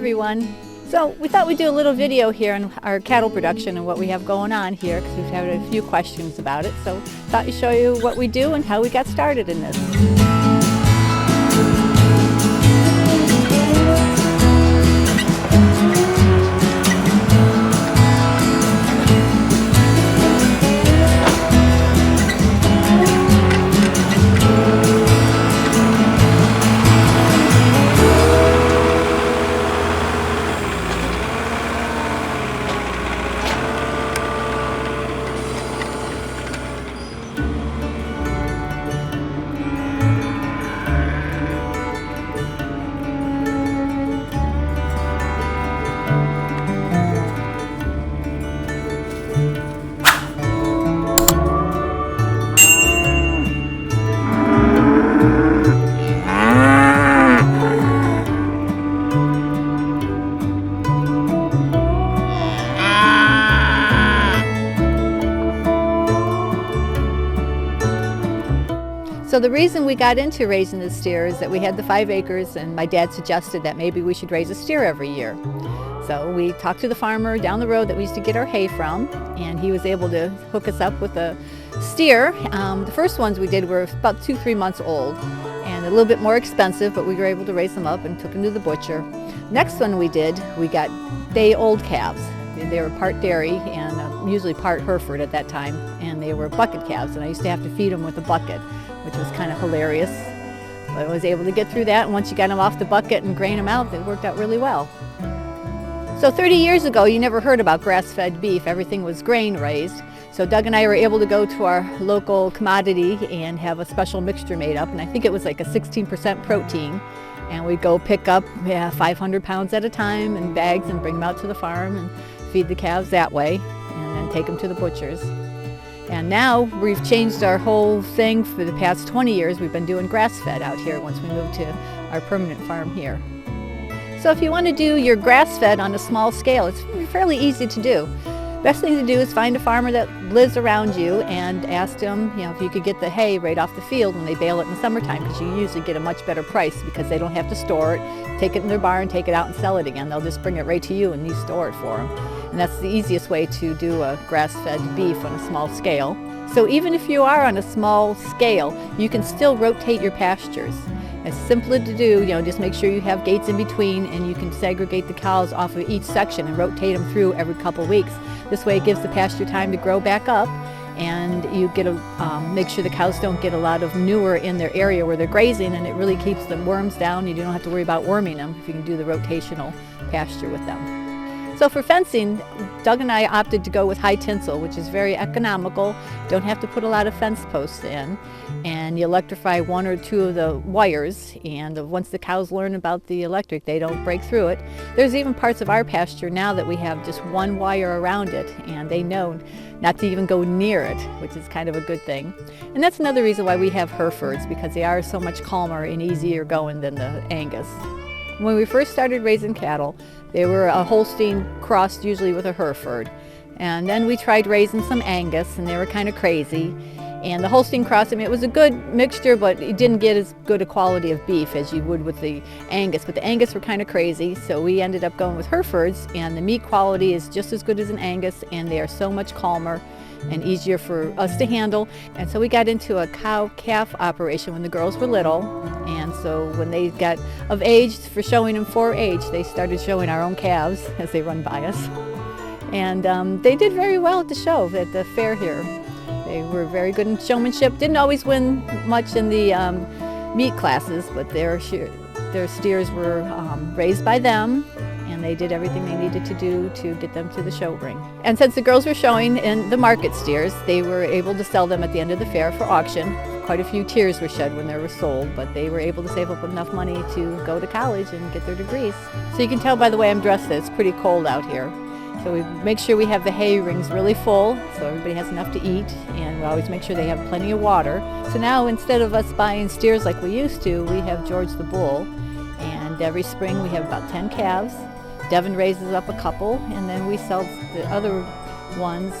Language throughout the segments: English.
everyone. So we thought we'd do a little video here on our cattle production and what we have going on here because we've had a few questions about it. So thought we'd show you what we do and how we got started in this. So the reason we got into raising the steer is that we had the 5 acres and my dad suggested that maybe we should raise a steer every year. So we talked to the farmer down the road that we used to get our hay from, and he was able to hook us up with a steer. The first ones we did were about 2-3 months old and a little bit more expensive, but we were able to raise them up and took them to the butcher. Next one we did, we got day-old calves. They were part dairy and usually part Hereford at that time, and they were bucket calves, and I used to have to feed them with a bucket, which was kind of hilarious. But I was able to get through that, and once you got them off the bucket and grain them out, it worked out really well. So 30 years ago, you never heard about grass-fed beef. Everything was grain raised. So Doug and I were able to go to our local commodity and have a special mixture made up, and I think it was like a 16% protein. And we'd go pick up 500 pounds at a time in bags and bring them out to the farm and feed the calves that way, and then take them to the butchers. And now we've changed our whole thing. For the past 20 years, we've been doing grass-fed out here once we moved to our permanent farm here. So if you want to do your grass-fed on a small scale, it's fairly easy to do. Best thing to do is find a farmer that lives around you and ask them, if you could get the hay right off the field when they bale it in the summertime, because you usually get a much better price because they don't have to store it, take it in their barn, take it out and sell it again. They'll just bring it right to you and you store it for them. And that's the easiest way to do a grass-fed beef on a small scale. So even if you are on a small scale, you can still rotate your pastures. It's simple to do, just make sure you have gates in between and you can segregate the cows off of each section and rotate them through every couple weeks. This way it gives the pasture time to grow back up, and you get make sure the cows don't get a lot of manure in their area where they're grazing, and it really keeps the worms down. You don't have to worry about worming them if you can do the rotational pasture with them. So for fencing, Doug and I opted to go with high tinsel, which is very economical. Don't have to put a lot of fence posts in, and you electrify 1 or 2 of the wires, and once the cows learn about the electric, they don't break through it. There's even parts of our pasture now that we have just 1 wire around it, and they know not to even go near it, which is kind of a good thing. And that's another reason why we have Herefords, because they are so much calmer and easier going than the Angus. When we first started raising cattle, they were a Holstein crossed usually with a Hereford. And then we tried raising some Angus, and they were kind of crazy. And the Holstein cross, it was a good mixture, but it didn't get as good a quality of beef as you would with the Angus. But the Angus were kind of crazy, so we ended up going with Herefords, and the meat quality is just as good as an Angus, and they are so much calmer and easier for us to handle. And so we got into a cow-calf operation when the girls were little, and so when they got of age for showing them 4-H, they started showing our own calves as they run by us. And they did very well at the show, at the fair here. They were very good in showmanship. Didn't always win much in the meat classes, but their steers were raised by them, and they did everything they needed to do to get them to the show ring. And since the girls were showing in the market steers, they were able to sell them at the end of the fair for auction. Quite a few tears were shed when they were sold, but they were able to save up enough money to go to college and get their degrees. So you can tell by the way I'm dressed that it's pretty cold out here. So we make sure we have the hay rings really full so everybody has enough to eat, and we always make sure they have plenty of water. So now instead of us buying steers like we used to, we have George the Bull, and every spring we have about 10 calves. Devin raises up a couple, and then we sell the other ones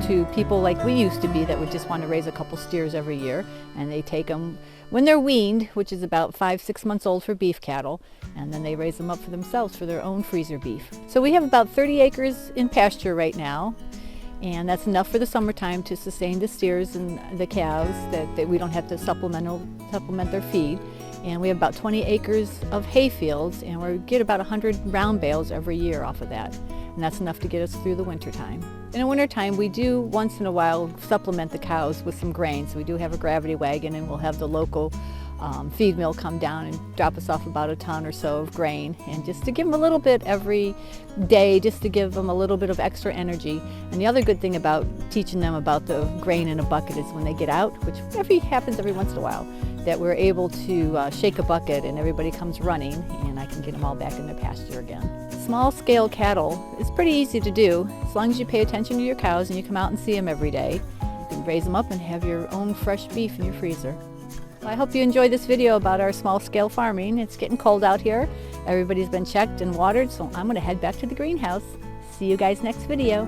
to people like we used to be that would just want to raise a couple steers every year, and they take them when they're weaned, which is about 5-6 months old for beef cattle, and then they raise them up for themselves for their own freezer beef. So we have about 30 acres in pasture right now, and that's enough for the summertime to sustain the steers and the calves that we don't have to supplement their feed. And we have about 20 acres of hay fields, and we get about 100 round bales every year off of that. And that's enough to get us through the winter time. In the winter time, we do once in a while supplement the cows with some grain. So we do have a gravity wagon, and we'll have the local feed mill come down and drop us off about a ton or so of grain, and just to give them a little bit every day, just to give them a little bit of extra energy. And the other good thing about teaching them about the grain in a bucket is when they get out, which happens every once in a while, that we're able to shake a bucket and everybody comes running, and I can get them all back in their pasture again. Small scale cattle is pretty easy to do as long as you pay attention to your cows and you come out and see them every day. You can raise them up and have your own fresh beef in your freezer. Well, I hope you enjoyed this video about our small scale farming. It's getting cold out here. Everybody's been checked and watered, so I'm going to head back to the greenhouse. See you guys next video.